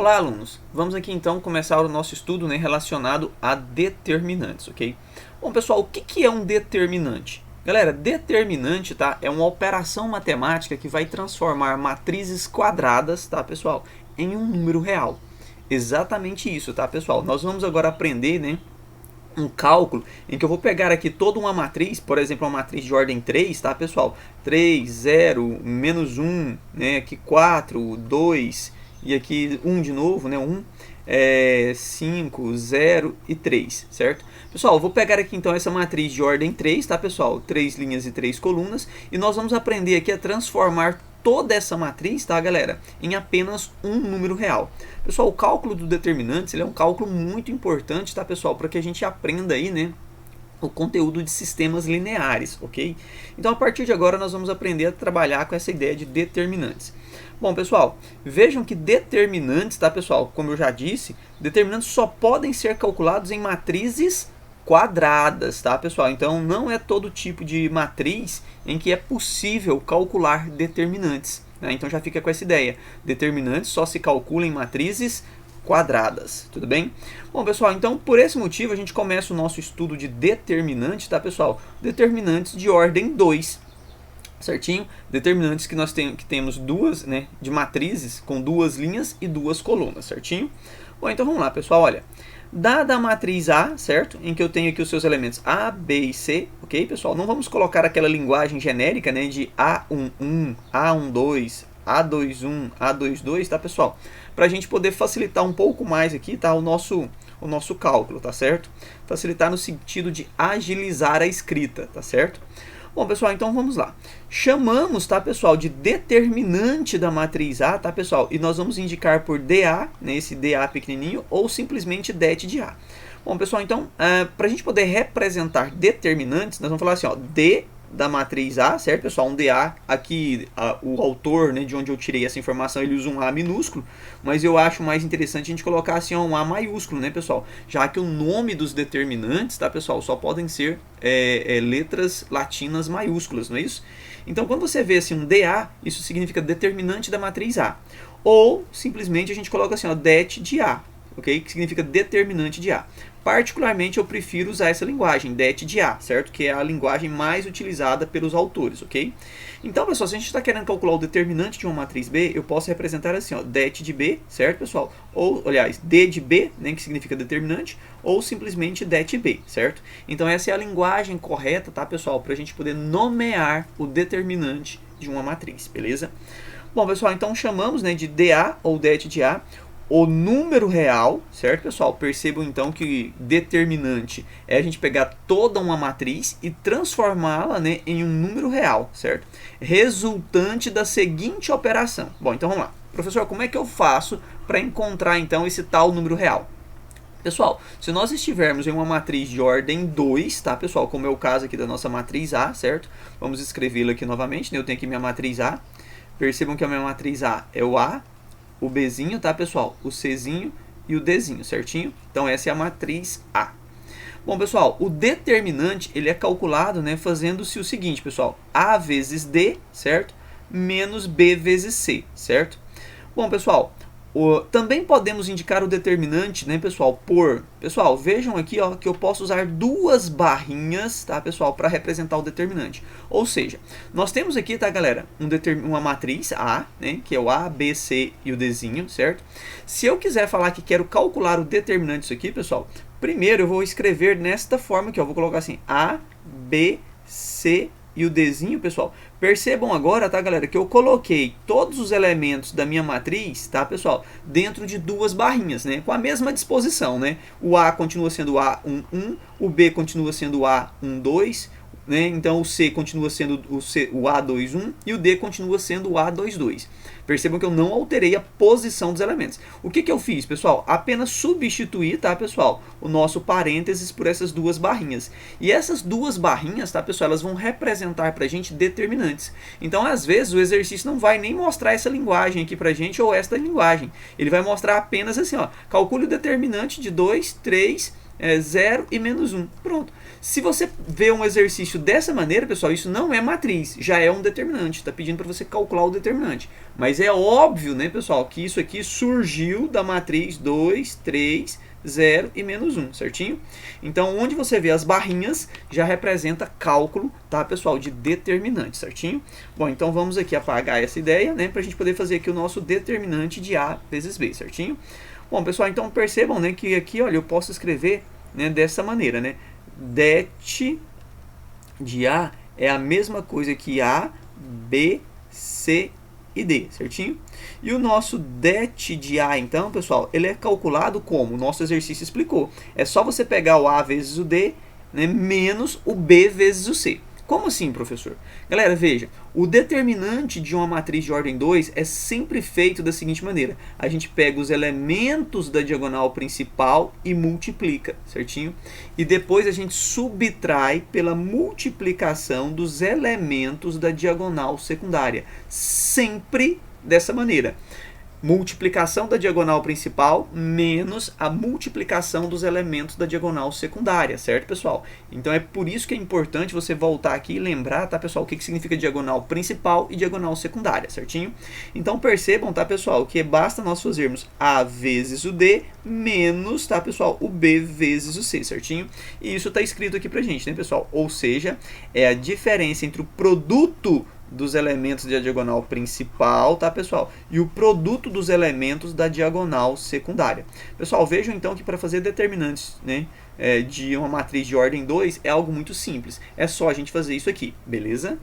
Olá, alunos! Vamos aqui então começar o nosso estudo, relacionado a determinantes, ok? Bom, pessoal, o que é um determinante? Galera, determinante, tá, é uma operação matemática que vai transformar matrizes quadradas, tá, pessoal, em um número real. Exatamente isso, tá, pessoal? Nós vamos agora aprender, um cálculo em que eu vou pegar aqui toda uma matriz, por exemplo, uma matriz de ordem 3, tá, pessoal? 3, 0, menos 1, aqui 4, 2, e aqui 1 de novo, 1, 5, 0 e 3, certo? Pessoal, eu vou pegar aqui então essa matriz de ordem 3, tá, pessoal? 3 linhas e 3 colunas, e nós vamos aprender aqui a transformar toda essa matriz, tá, galera, em apenas um número real. Pessoal, o cálculo do determinantes, ele é um cálculo muito importante, tá, pessoal, para que a gente aprenda aí, o conteúdo de sistemas lineares, ok? Então, a partir de agora, nós vamos aprender a trabalhar com essa ideia de determinantes. Bom, pessoal, vejam que determinantes, tá, pessoal, como eu já disse, determinantes só podem ser calculados em matrizes quadradas, tá, pessoal? Então, não é todo tipo de matriz em que é possível calcular determinantes, né? Então, já fica com essa ideia. Determinantes só se calculam em matrizes quadradas, tudo bem? Bom, pessoal, então, por esse motivo, a gente começa o nosso estudo de determinantes, tá, pessoal? Determinantes de ordem 2, certinho? Determinantes que nós temos duas, de matrizes com duas linhas e duas colunas, certinho? Bom, então vamos lá, pessoal, olha. Dada a matriz A, certo? Em que eu tenho aqui os seus elementos A, B e C, ok, pessoal? Não vamos colocar aquela linguagem genérica, de A11, A12, A21, A22, tá, pessoal? Para a gente poder facilitar um pouco mais aqui, tá, o nosso cálculo, tá certo? Facilitar no sentido de agilizar a escrita, tá certo? Bom, pessoal, então vamos lá. Chamamos, tá, pessoal, de determinante da matriz A, tá, pessoal? E nós vamos indicar por DA, esse DA pequenininho, ou simplesmente det de A. Bom, pessoal, então, para a gente poder representar determinantes, nós vamos falar assim, ó, D da matriz A, certo, pessoal? Um DA, aqui o autor, de onde eu tirei essa informação, ele usa um A minúsculo, mas eu acho mais interessante a gente colocar assim, ó, um A maiúsculo, pessoal? Já que o nome dos determinantes, tá, pessoal, só podem ser letras latinas maiúsculas, não é isso? Então, quando você vê assim um DA, isso significa determinante da matriz A. Ou, simplesmente, a gente coloca assim, ó, det de A, ok? Que significa determinante de A. Particularmente, eu prefiro usar essa linguagem, det de A, certo? Que é a linguagem mais utilizada pelos autores, ok? Então, pessoal, se a gente está querendo calcular o determinante de uma matriz B, eu posso representar assim, ó, det de B, certo, pessoal? Ou, aliás, D de B, que significa determinante, ou simplesmente det B, certo? Então, essa é a linguagem correta, tá, pessoal? Para a gente poder nomear o determinante de uma matriz, beleza? Bom, pessoal, então chamamos, de DA ou det de A o número real, certo, pessoal? Percebam então que determinante é a gente pegar toda uma matriz e transformá-la, em um número real, certo? Resultante da seguinte operação. Bom, então vamos lá. Professor, como é que eu faço para encontrar então esse tal número real? Pessoal, se nós estivermos em uma matriz de ordem 2, tá, pessoal? Como é o caso aqui da nossa matriz A, certo? Vamos escrevê-la aqui novamente, Eu tenho aqui minha matriz A. Percebam que a minha matriz A é o A, o Bzinho, tá, pessoal? O Czinho e o Dzinho, certinho? Então, essa é a matriz A. Bom, pessoal, o determinante, ele é calculado, fazendo-se o seguinte, pessoal. A vezes D, certo? Menos B vezes C, certo? Bom, pessoal, também podemos indicar o determinante, pessoal, por... Pessoal, vejam aqui, ó, que eu posso usar duas barrinhas, tá, pessoal, para representar o determinante. Ou seja, nós temos aqui, tá, galera, uma matriz A, que é o A, B, C e o Dzinho, certo? Se eu quiser falar que quero calcular o determinante disso aqui, pessoal, primeiro eu vou escrever nesta forma aqui, ó, vou colocar assim, A, B, C e o Dzinho, pessoal. Percebam agora, tá, galera, que eu coloquei todos os elementos da minha matriz, tá, pessoal, dentro de duas barrinhas, com a mesma disposição, O A continua sendo o A11, o B continua sendo o A12, então o C continua sendo o A21 e o D continua sendo o A22. Percebam que eu não alterei a posição dos elementos. O que eu fiz, pessoal? Apenas substituir, tá, pessoal, o nosso parênteses por essas duas barrinhas. E essas duas barrinhas, tá, pessoal, elas vão representar pra gente determinantes. Então, às vezes, o exercício não vai nem mostrar essa linguagem aqui pra gente ou esta linguagem. Ele vai mostrar apenas assim, ó, calcule o determinante de 2, 3 0 e menos 1. Pronto. Se você vê um exercício dessa maneira, pessoal, isso não é matriz, já é um determinante. Está pedindo para você calcular o determinante. Mas é óbvio, né, pessoal, que isso aqui surgiu da matriz 2, 3, 0 e menos 1, certinho? Então, onde você vê as barrinhas, já representa cálculo, tá, pessoal, de determinante, certinho? Bom, então vamos aqui apagar essa ideia, né, para a gente poder fazer aqui o nosso determinante de A vezes B, certinho? Bom, pessoal, então percebam, né, que aqui, olha, eu posso escrever, né, dessa maneira, né? Det de A é a mesma coisa que A, B, C e D, certinho? E o nosso det de A, então, pessoal, ele é calculado como? O nosso exercício explicou. É só você pegar o A vezes o D, né, menos o B vezes o C. Como assim, professor? Galera, veja, o determinante de uma matriz de ordem 2 é sempre feito da seguinte maneira. A gente pega os elementos da diagonal principal e multiplica, certinho? E depois a gente subtrai pela multiplicação dos elementos da diagonal secundária. Sempre dessa maneira. Multiplicação da diagonal principal menos a multiplicação dos elementos da diagonal secundária, certo, pessoal? Então é por isso que é importante você voltar aqui e lembrar, tá, pessoal, o que significa diagonal principal e diagonal secundária, certinho? Então percebam, tá, pessoal, que basta nós fazermos A vezes o D menos, tá, pessoal, o B vezes o C, certinho? E isso tá escrito aqui pra gente, né, pessoal? Ou seja, é a diferença entre o produto dos elementos da diagonal principal, tá, pessoal? E o produto dos elementos da diagonal secundária. Pessoal, vejam então que para fazer determinantes, né, de uma matriz de ordem 2 é algo muito simples. É só a gente fazer isso aqui, beleza?